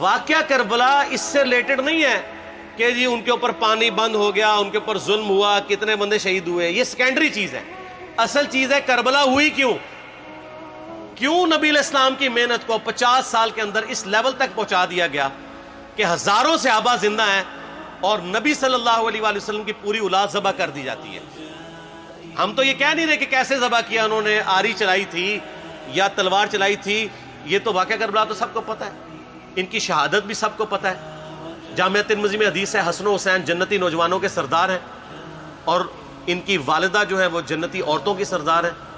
واقعہ کربلا اس سے ریلیٹڈ نہیں ہے کہ جی ان کے اوپر پانی بند ہو گیا، ان کے اوپر ظلم ہوا، کتنے بندے شہید ہوئے، یہ سیکنڈری چیز ہے. اصل چیز ہے کربلا ہوئی کیوں نبی علیہ السلام کی محنت کو 50 سال کے اندر اس لیول تک پہنچا دیا گیا کہ ہزاروں صحابہ زندہ ہیں اور نبی صلی اللہ علیہ وآلہ وسلم کی پوری اولاد ذبح کر دی جاتی ہے. ہم تو یہ کہہ نہیں رہے کہ کیسے ذبح کیا انہوں نے، آری چلائی تھی یا تلوار چلائی تھی، یہ تو واقعہ کربلا تو سب کو پتہ ہے، ان کی شہادت بھی سب کو پتہ ہے. جامعہ ترمذی میں حدیث ہے حسن و حسین جنتی نوجوانوں کے سردار ہیں اور ان کی والدہ جو ہے وہ جنتی عورتوں کی سردار ہیں.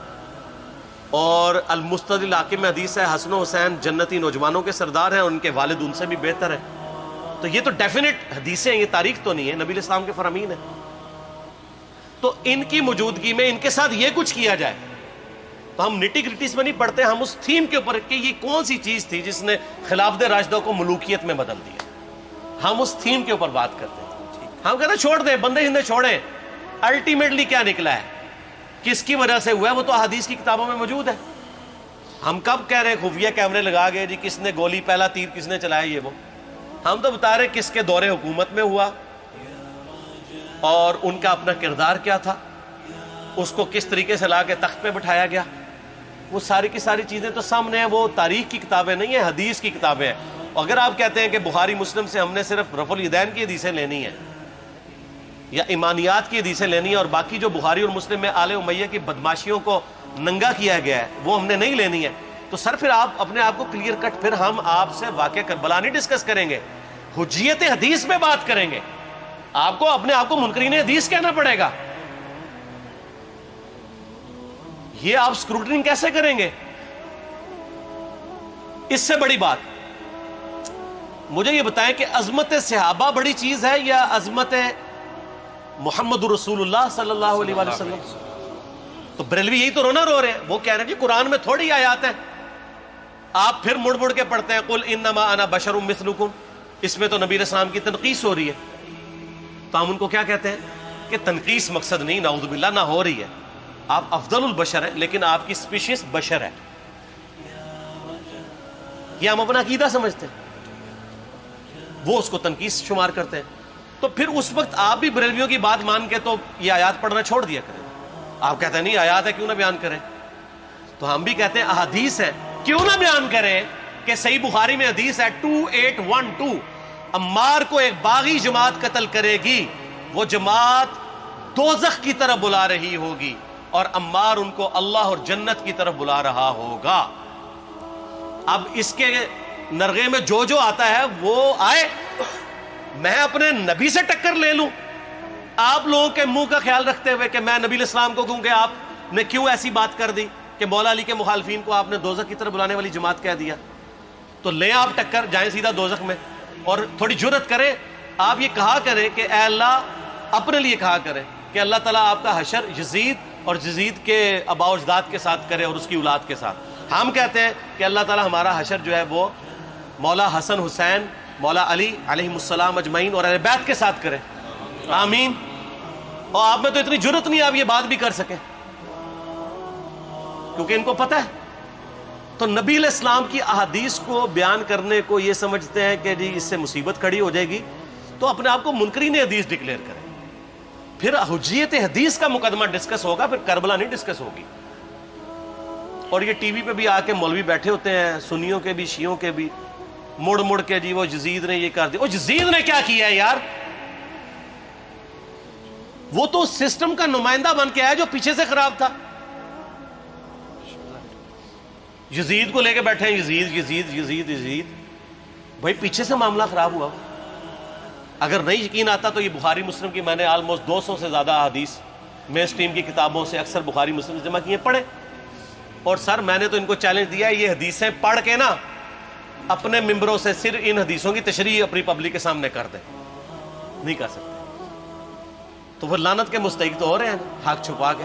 اور المستدل حاکم میں حدیث ہے حسن و حسین جنتی نوجوانوں کے سردار ہیں اور ان کے والد ان سے بھی بہتر ہیں. تو یہ تو ڈیفینٹ حدیثیں ہیں، یہ تاریخ تو نہیں ہے، نبی علیہ السلام کے فرامین ہیں. تو ان کی موجودگی میں ان کے ساتھ یہ کچھ کیا جائے تو ہم نٹی گریٹیز میں نہیں پڑھتے، ہم اس تھیم کے اوپر کہ یہ کون سی چیز تھی جس نے خلافت راشدہ کو ملوکیت میں بدل دیا، ہم اس تھیم کے اوپر بات کرتے ہیں. ہم کہتے ہیں چھوڑ دیں، بندے ہندے چھوڑیں. الٹیمیٹلی کیا نکلا ہے، کس کی وجہ سے ہوا ہے، وہ تو احادیث کی کتابوں میں موجود ہے. ہم کب کہہ رہے ہیں خفیہ کیمرے لگا گئے جی کس نے گولی پہلا تیر کس نے چلایا، یہ وہ ہم تو بتا رہے کس کے دور حکومت میں ہوا اور ان کا اپنا کردار کیا تھا، اس کو کس طریقے سے لا کے تخت پہ بٹھایا گیا. وہ ساری کی ساری چیزیں تو سامنے ہیں، وہ تاریخ کی کتابیں نہیں ہیں، حدیث کی کتابیں ہیں. اگر آپ کہتے ہیں کہ بخاری مسلم سے ہم نے صرف رفع الیدین کی حدیثیں لینی ہیں یا ایمانیات کی حدیثیں لینی ہے اور باقی جو بخاری اور مسلم میں آل امیہ کی بدماشیوں کو ننگا کیا گیا ہے وہ ہم نے نہیں لینی ہے، تو سر پھر آپ اپنے آپ کو کلیئر کٹ، پھر ہم آپ سے واقعہ کربلا نہیں ڈسکس کریں گے، حجیت حدیث میں بات کریں گے. آپ کو اپنے آپ کو منکرین حدیث کہنا پڑے گا. یہ آپ اسکروٹنگ کیسے کریں گے؟ اس سے بڑی بات مجھے یہ بتائیں کہ عظمت صحابہ بڑی چیز ہے یا عظمت محمد رسول اللہ صلی اللہ علیہ وآلہ وسلم؟ تو بریلوی یہی تو رونا رو رہے ہیں، وہ کہہ رہے ہیں جی قرآن میں تھوڑی آیات ہیں. آپ پھر مڑ مڑ کے پڑھتے ہیں قل انما انا بشر مثلکم، اس میں تو نبی علیہ السلام کی تنقیص ہو رہی ہے. تو ہم ان کو کیا کہتے ہیں کہ تنقیص مقصد نہیں، نعوذ باللہ، نہ ہو رہی ہے. آپ افضل البشر ہیں لیکن آپ کی سپیشیز بشر ہے، یہ ہم اپنا عقیدہ سمجھتے ہیں، وہ اس کو تنقیص شمار کرتے ہیں. تو پھر اس وقت آپ بھی بریلویوں کی بات مان کے تو یہ آیات پڑھنا چھوڑ دیا کریں. آپ کہتے ہیں نہیں آیات ہے کیوں نہ بیان کریں، تو ہم بھی کہتے ہیں احادیث ہے کیوں نہ بیان کریں. کہ صحیح بخاری میں حدیث ہے 2812 عمار کو ایک باغی جماعت قتل کرے گی، وہ جماعت دوزخ کی طرف بلا رہی ہوگی اور عمار ان کو اللہ اور جنت کی طرف بلا رہا ہوگا. اب اس کے نرغے میں جو آتا ہے وہ آئے، میں اپنے نبی سے ٹکر لے لوں آپ لوگوں کے منہ کا خیال رکھتے ہوئے کہ میں نبی علیہ السلام کو کہوں کہ آپ نے کیوں ایسی بات کر دی کہ مولا علی کے مخالفین کو آپ نے دوزخ کی طرف بلانے والی جماعت کہہ دیا. تو لیں آپ ٹکر، جائیں سیدھا دوزخ میں. اور تھوڑی جرت کریں، آپ یہ کہا کریں کہ اے اللہ، اپنے لیے کہا کریں کہ اللہ تعالیٰ آپ کا حشر یزید اور یزید کے آباء و اجداد کے ساتھ کرے اور اس کی اولاد کے ساتھ. ہم کہتے ہیں کہ اللہ تعالیٰ ہمارا حشر جو ہے وہ مولا حسن حسین، مولا علی علیہم السلام اجمعین اور اہل بیت کے ساتھ کرے، آمین. اور آپ میں تو اتنی جرت نہیں آپ یہ بات بھی کر سکیں کیونکہ ان کو پتہ ہے. تو نبی علیہ السلام کی احادیث کو بیان کرنے کو یہ سمجھتے ہیں کہ جی اس سے مصیبت کھڑی ہو جائے گی، تو اپنے آپ کو منکرین حدیث ڈکلیئر کریں. پھر حجیت حدیث کا مقدمہ ڈسکس ہوگا، پھر کربلا نہیں ڈسکس ہوگی. اور یہ ٹی وی پہ بھی آ کے مولوی بیٹھے ہوتے ہیں، سنیوں کے بھی شیعوں کے بھی، مڑ مڑ کے جی وہ یزید نے یہ کر دیا. وہ یزید نے کیا کیا ہے یار؟ وہ تو سسٹم کا نمائندہ بن کے آیا جو پیچھے سے خراب تھا. یزید کو لے کے بیٹھے ہیں، یزید یزید یزید یزید. بھائی پیچھے سے معاملہ خراب ہوا. اگر نہیں یقین آتا تو یہ بخاری مسلم کی میں نے آلموسٹ 200 سے زیادہ حدیث مین اسٹریم کی کتابوں سے اکثر بخاری مسلم سے جمع کیے، پڑھے. اور سر میں نے تو ان کو چیلنج دیا ہے، یہ حدیثیں پڑھ کے نا اپنے ممبروں سے صرف ان حدیثوں کی تشریح اپنی پبلک کے سامنے کر دیں. نہیں کر سکتے تو وہ لعنت کے مستحق تو ہو رہے ہیں حق چھپا کے،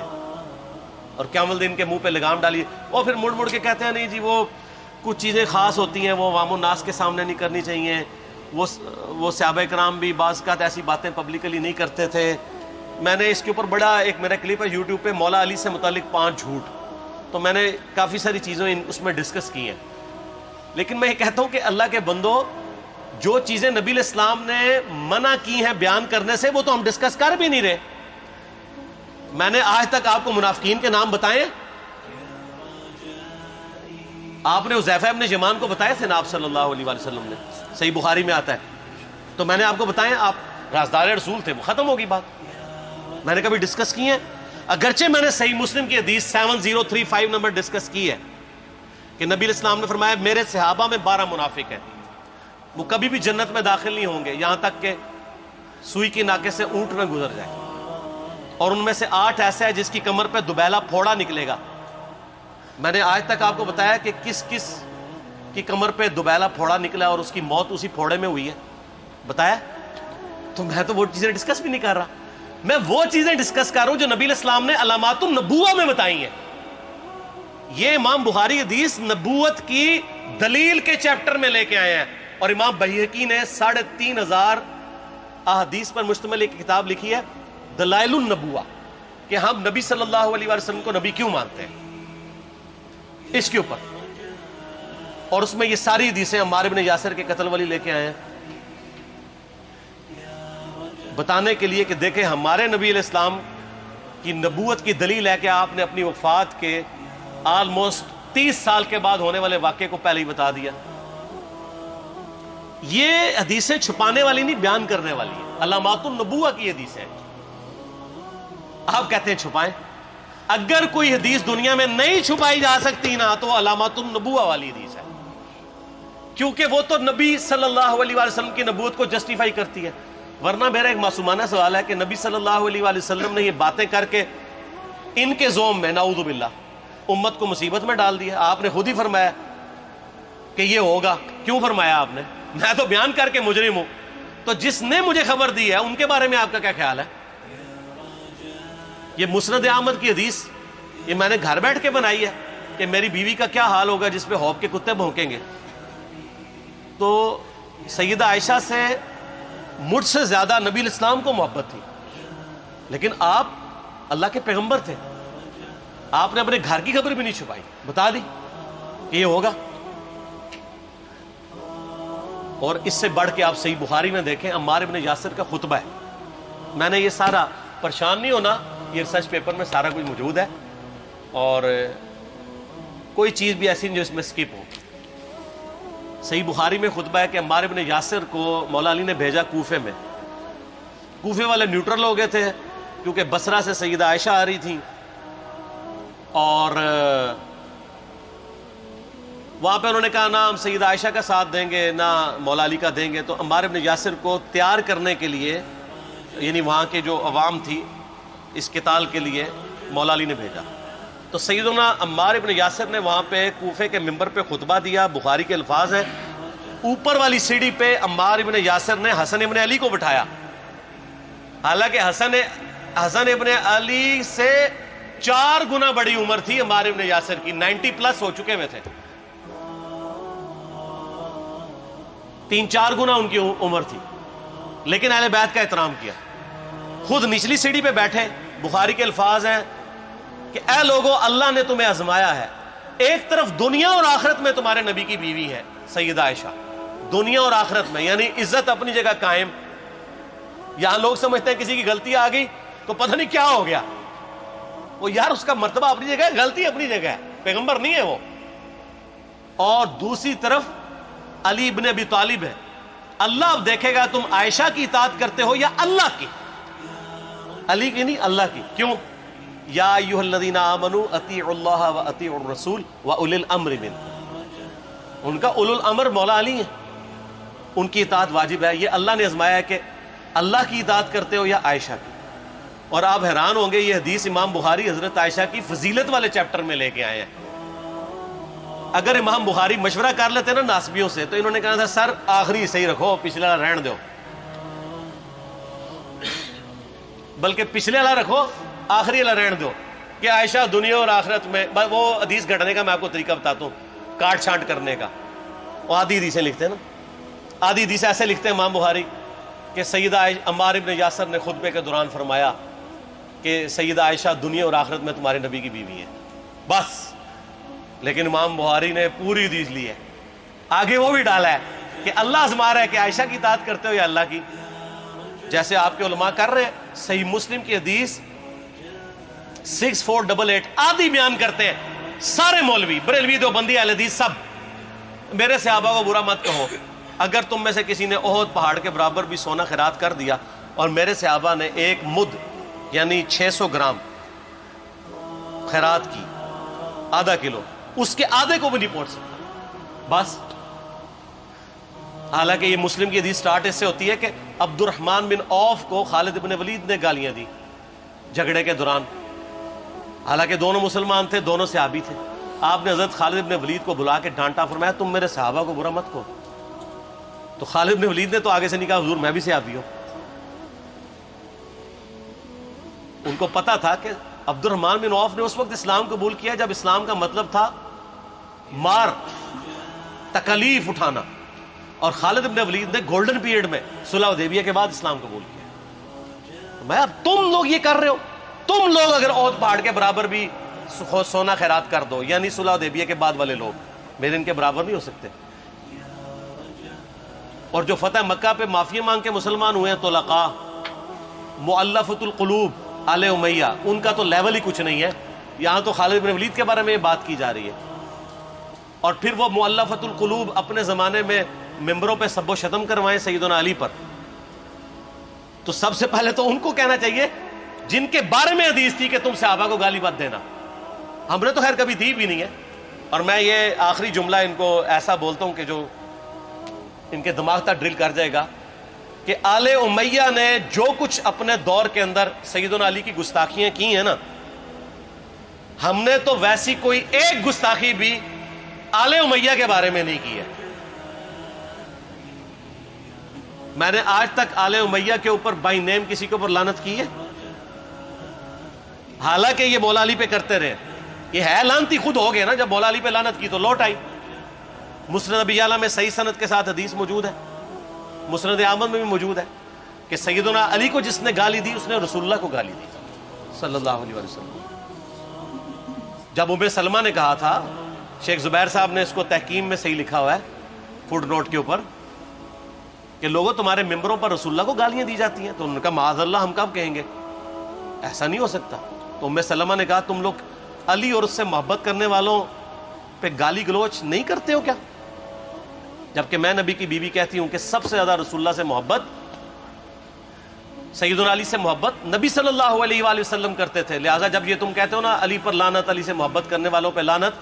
اور قیامت دن کے منہ پہ لگام ڈالیے. اور پھر مڑ مڑ کے کہتے ہیں نہیں جی وہ کچھ چیزیں خاص ہوتی ہیں وہ عوام الناس کے سامنے نہیں کرنی چاہیے. وہ صحابہ کرام بھی بعض اوقات ایسی باتیں پبلکلی نہیں کرتے تھے. میں نے اس کے اوپر بڑا ایک میرا کلپ ہے یوٹیوب پہ، مولا علی سے متعلق 5 جھوٹ، تو میں نے کافی ساری چیزیں اس میں ڈسکس کی ہیں. لیکن میں یہ کہتا ہوں کہ اللہ کے بندو، جو چیزیں نبی علیہ السلام نے منع کی ہیں بیان کرنے سے وہ تو ہم ڈسکس کر بھی نہیں رہے. میں نے آج تک آپ کو منافقین کے نام بتائے؟ آپ نے حذیفہ ابن یمان کو بتایا تھے نا آپ صلی اللہ علیہ وآلہ وسلم نے, صحیح بخاری میں آتا ہے. تو میں نے آپ کو بتایا, آپ رازدار رسول تھے, وہ ختم ہوگی بات. میں نے کبھی ڈسکس کی ہے؟ اگرچہ میں نے صحیح مسلم کی حدیث 7035 نمبر ڈسکس کی ہے کہ نبی علیہ السلام نے فرمایا میرے صحابہ میں 12 منافق ہیں, وہ کبھی بھی جنت میں داخل نہیں ہوں گے یہاں تک کہ سوئی کی ناکے سے اونٹ نہ گزر جائے, اور ان میں سے 8 ایسا ہے جس کی کمر پہ دوبیلا پھوڑا نکلے گا. میں نے آج تک آپ کو بتایا کہ کس کس کی کمر پہ دوبیلا پھوڑا نکلا اور اس کی موت اسی پھوڑے میں ہوئی ہے؟ بتایا؟ تو میں تو وہ چیزیں ڈسکس بھی نہیں کر رہا, میں وہ چیزیں ڈسکس کر رہا ہوں جو نبی علیہ السلام نے علامات النبوہ میں بتائی ہیں. یہ امام بخاری حدیث نبوت کی دلیل کے چیپٹر میں لے کے آئے ہیں, اور امام بہقی نے 3500 احادیث پر مشتمل ایک کتاب لکھی ہے دلائل النبوہ, کہ ہم نبی صلی اللہ علیہ وسلم کو نبی کیوں مانتے ہیں, اس کے اوپر. اور اس میں یہ ساری حدیثیں عمار ابن یاسر کے قتل والی لے کے آئے ہیں بتانے کے لیے کہ دیکھیں ہمارے نبی علیہ السلام کی نبوت کی دلیل ہے کہ آپ نے اپنی وفات کے آلموسٹ 30 سال کے بعد ہونے والے واقعے کو پہلے ہی بتا دیا. یہ حدیثیں چھپانے والی نہیں, بیان کرنے والی ہیں, علامات النبوہ کی حدیثیں. آپ کہتے ہیں چھپائیں, اگر کوئی حدیث دنیا میں نہیں چھپائی جا سکتی نا تو علامات النبوہ والی حدیث ہے, کیونکہ وہ تو نبی صلی اللہ علیہ وسلم کی نبوت کو جسٹیفائی کرتی ہے. ورنہ میرا ایک معصومانہ سوال ہے کہ نبی صلی اللہ علیہ وسلم نے یہ باتیں کر کے ان کے زوم میں نعوذ باللہ امت کو مصیبت میں ڈال دیا. آپ نے خود ہی فرمایا کہ یہ ہوگا. کیوں فرمایا آپ نے؟ میں تو بیان کر کے مجرم ہوں, تو جس نے مجھے خبر دی ہے ان کے بارے میں آپ کا کیا خیال ہے؟ یہ مسند احمد کی حدیث یہ میں نے گھر بیٹھ کے بنائی ہے کہ میری بیوی کا کیا حال ہوگا جس پہ خوف کے کتے بھونکیں گے. تو سیدہ عائشہ سے مجھ سے زیادہ نبی علیہ السلام کو محبت تھی, لیکن آپ اللہ کے پیغمبر تھے, آپ نے اپنے گھر کی خبر بھی نہیں چھپائی, بتا دی کہ یہ ہوگا. اور اس سے بڑھ کے آپ صحیح بخاری میں دیکھیں عمار ابن یاسر کا خطبہ ہے. میں نے یہ سارا, پریشان نہیں ہونا, یہ ریسرچ پیپر میں سارا کچھ موجود ہے, اور کوئی چیز بھی ایسی نہیں جو اس میں سکپ ہو. صحیح بخاری میں خطبہ ہے کہ عمار ابن یاسر کو مولا علی نے بھیجا کوفے میں. کوفے والے نیوٹرل ہو گئے تھے کیونکہ بصرہ سے سیدہ عائشہ آ رہی تھیں, اور وہاں پہ انہوں نے کہا نہ ہم سیدہ عائشہ کا ساتھ دیں گے نہ مولا علی کا دیں گے. تو عمار ابن یاسر کو تیار کرنے کے لیے, یعنی وہاں کے جو عوام تھی اس قتال کے لیے, مولا علی نے بھیجا. تو سیدنا عمار ابن یاسر نے وہاں پہ کوفے کے منبر پہ خطبہ دیا. بخاری کے الفاظ ہیں, اوپر والی سیڑھی پہ عمار ابن یاسر نے حسن ابن علی کو بٹھایا, حالانکہ حسن ابن علی سے 4 گنا بڑی عمر تھی عمار ابن یاسر کی, 90 پلس ہو چکے ہوئے تھے, 3-4 گنا ان کی عمر تھی, لیکن اہل بیت کا احترام کیا. خود نچلی سیڑھی پہ بیٹھے. بخاری کے الفاظ ہیں کہ اے لوگو اللہ نے تمہیں آزمایا ہے, ایک طرف دنیا اور آخرت میں تمہارے نبی کی بیوی ہے سیدہ عائشہ, دنیا اور آخرت میں, یعنی عزت اپنی جگہ قائم. یہاں لوگ سمجھتے ہیں کسی کی غلطی آ گئی تو پتہ نہیں کیا ہو گیا, وہ یار اس کا مرتبہ اپنی جگہ ہے, غلطی اپنی جگہ ہے, پیغمبر نہیں ہے وہ. اور دوسری طرف علی ابن ابی طالب ہے. اللہ اب دیکھے گا تم عائشہ کی اطاعت کرتے ہو یا اللہ کی, علی کی نہیں اللہ کی. کیوں؟ یا ایھا الذین آمنوا اطیعوا اللہ و اطیعوا الرسول و اولی الامر منکم. ان کا اولو الامر مولا علی ہیں, ان کی اطاعت واجب ہے. یہ اللہ نے آزمایا ہے کہ اللہ کی اطاعت کرتے ہو یا عائشہ کی. اور آپ حیران ہوں گے, یہ حدیث امام بخاری حضرت عائشہ کی فضیلت والے چیپٹر میں لے کے آئے ہیں. اگر امام بخاری مشورہ کر لیتے نا ناسبیوں سے تو انہوں نے کہا تھا سر آخری صحیح رکھو, پچھلا رہن دو, بلکہ پچھلے والا رکھو آخری والا رہن دو, کہ عائشہ دنیا اور آخرت میں. وہ حدیث گھڑنے کا میں آپ کو طریقہ بتاتا ہوں, کاٹ چھانٹ کرنے کا. وہ آدھی حدیثیں لکھتے ہیں نا, آدھی حدیث ایسے لکھتے ہیں امام بخاری کہ سیدہ عمار ابن یاسر نے خطبے کے دوران فرمایا کہ سیدہ عائشہ دنیا اور آخرت میں تمہارے نبی کی بیوی ہے, بس. لیکن امام بخاری نے پوری حدیث لی ہے, آگے وہ بھی ڈالا ہے کہ اللہ آزما رہا ہے کہ عائشہ کی اطاعت کرتے ہو یا اللہ کی، جیسے آپ کے علماء کر رہے ہیں۔ صحیح مسلم کی حدیث 6488 آدھی بیان کرتے ہیں سارے مولوی، بریلوی، دیوبندی، اہل حدیث، سب، میرے صحابہ کو برا مت کہو، اگر تم میں سے کسی نے احد پہاڑ کے برابر بھی سونا خیرات کر دیا اور میرے صحابہ نے ایک مد یعنی 600 گرام خیرات کی، آدھا کلو، اس کے آدھے کو بھی نہیں پہنچ سکتا بس۔ حالانکہ یہ مسلم کی حدیث سٹارٹ اس سے ہوتی ہے کہ عبد الرحمن بن عوف کو خالد بن ولید نے گالیاں دی جھگڑے کے دوران، حالانکہ دونوں مسلمان تھے، دونوں صحابی تھے۔ آپ نے حضرت خالد بن ولید کو بلا کے ڈانٹا، فرمایا تم میرے صحابہ کو برا مت کہو۔ تو خالد بن ولید نے تو آگے سے نہیں کہا حضور میں بھی صحابی ہوں۔ ان کو پتا تھا کہ عبد الرحمن بن عوف نے اس وقت اسلام قبول کیا جب اسلام کا مطلب تھا مار، تکلیف اٹھانا، اور خالد بن ولید نے گولڈن پیریڈ میں صلح حدیبیہ کے بعد اسلام قبول کیا۔ میں اب تم لوگ یہ کر رہے ہو، تم لوگ اگر احد پہاڑ کے برابر بھی سونا خیرات کر دو، یعنی صلح حدیبیہ کے بعد والے لوگ میرے ان کے برابر نہیں ہو سکتے۔ اور جو فتح مکہ پہ معافی مانگ کے مسلمان ہوئے ہیں طلقاء، مؤلفۃ القلوب آل امیہ، ان کا تو لیول ہی کچھ نہیں ہے۔ یہاں تو خالد بن ولید کے بارے میں یہ بات کی جا رہی ہے، اور پھر وہ مؤلفۃ القلوب اپنے زمانے میں ممبروں پہ سب و شتم کروائیں سیدنا علی پر، تو سب سے پہلے تو ان کو کہنا چاہیے جن کے بارے میں حدیث تھی کہ تم صحابہ کو گالی مت دینا۔ ہم نے تو خیر کبھی دی بھی نہیں ہے۔ اور میں یہ آخری جملہ ان کو ایسا بولتا ہوں کہ جو ان کے دماغ تک ڈرل کر جائے گا کہ آل امیہ نے جو کچھ اپنے دور کے اندر سیدنا علی کی گستاخیاں کی ہیں نا، ہم نے تو ویسی کوئی ایک گستاخی بھی آل امیہ کے بارے میں نہیں کی ہے۔ میں نے آج تک آل امیہ کے اوپر بائی نیم کسی کے اوپر لعنت کی ہے؟ حالانکہ یہ مولا علی پہ کرتے رہے، یہ ہے لعنتی خود ہو گئے نا، جب مولا علی پہ لعنت کی تو لوٹ آئی۔ مسند ابی یعلا میں صحیح سند کے ساتھ حدیث موجود ہے، مسند احمد میں بھی موجود ہے کہ سیدنا علی کو جس نے گالی دی اس نے رسول اللہ کو گالی دی صلی اللہ علیہ وسلم۔ جب ام سلمہ نے کہا تھا، شیخ زبیر صاحب نے اس کو تحکیم میں صحیح لکھا ہوا ہے فوٹ نوٹ کے اوپر، کہ لوگوں تمہارے ممبروں پر رسول اللہ کو گالیاں دی جاتی ہیں، تو انہوں نے کہا معاذ اللہ، ہم کب کہیں گے، ایسا نہیں ہو سکتا۔ تو ام سلمہ نے کہا تم لوگ علی اور اس سے محبت کرنے والوں پہ گالی گلوچ نہیں کرتے ہو کیا؟ جبکہ میں نبی کی بیوی کہتی ہوں کہ سب سے زیادہ رسول اللہ سے محبت، سیدنا علی سے محبت نبی صلی اللہ علیہ وآلہ وسلم کرتے تھے۔ لہٰذا جب یہ تم کہتے ہو نا علی پر لعنت، علی سے محبت کرنے والوں پہ لعنت،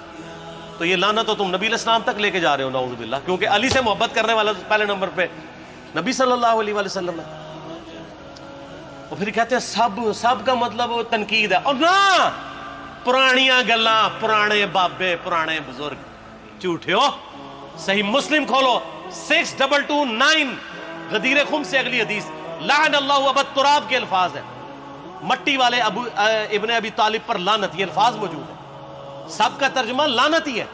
تو یہ لعنت تو تم نبی علیہ السلام تک لے کے جا رہے ہو نعوذ باللہ، کیونکہ علی سے محبت کرنے والا پہلے نمبر پہ نبی صلی اللہ علیہ وآلہ وسلم ہے۔ اور پھر کہتے ہیں سب کا مطلب تنقید ہے، اور نہ پرانیاں گلاں، پرانے بابے، پرانے بزرگ، جھوٹے ہو۔ صحیح مسلم کھولو 6229 غدیر خم سے اگلی حدیث، لعن اللہ ابا التراب کے الفاظ ہیں، مٹی والے ابن ابی طالب پر لعنت، یہ الفاظ موجود ہیں۔ سب کا ترجمہ لعنت ہی ہے،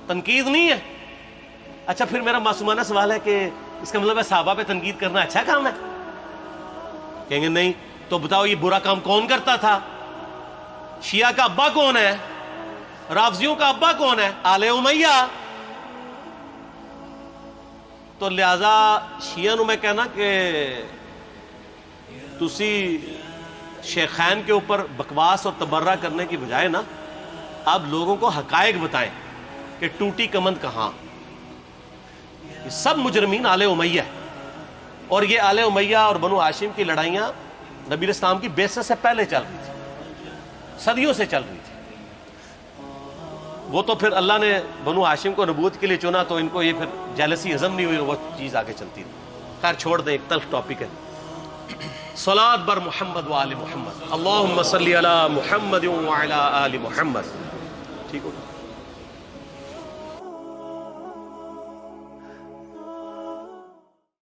تنقید نہیں ہے۔ اچھا پھر میرا معصومانہ سوال ہے کہ اس کا مطلب ہے صحابہ پہ تنقید کرنا اچھا کام ہے؟ کہیں گے نہیں، تو بتاؤ یہ برا کام کون کرتا تھا؟ شیعہ کا ابا کون ہے؟ رافضیوں کا ابا کون ہے؟ آل امیہ۔ تو لہذا شیعہ نو میں کہنا کہ تسی شیخین کے اوپر بکواس اور تبرہ کرنے کی بجائے نا اب لوگوں کو حقائق بتائیں کہ ٹوٹی کمند کہاں۔ یہ سب مجرمین آل امیہ ہے، اور یہ آل امیہ اور بنو ہاشم کی لڑائیاں نبی علیہ السلام کی بعثت سے پہلے چل رہی تھی، صدیوں سے چل رہی تھی۔ وہ تو پھر اللہ نے بنو ہاشم کو نبوت کے لیے چنا تو ان کو یہ پھر جیلسی ہضم نہیں ہوئی، وہ چیز آگے چلتی رہی۔ خیر چھوڑ دیں، ایک تلخ ٹاپک ہے۔ صلاۃ بر محمد و آل محمد، اللہم صلی علی محمد و علی آل محمد۔ ٹھیک ہو؟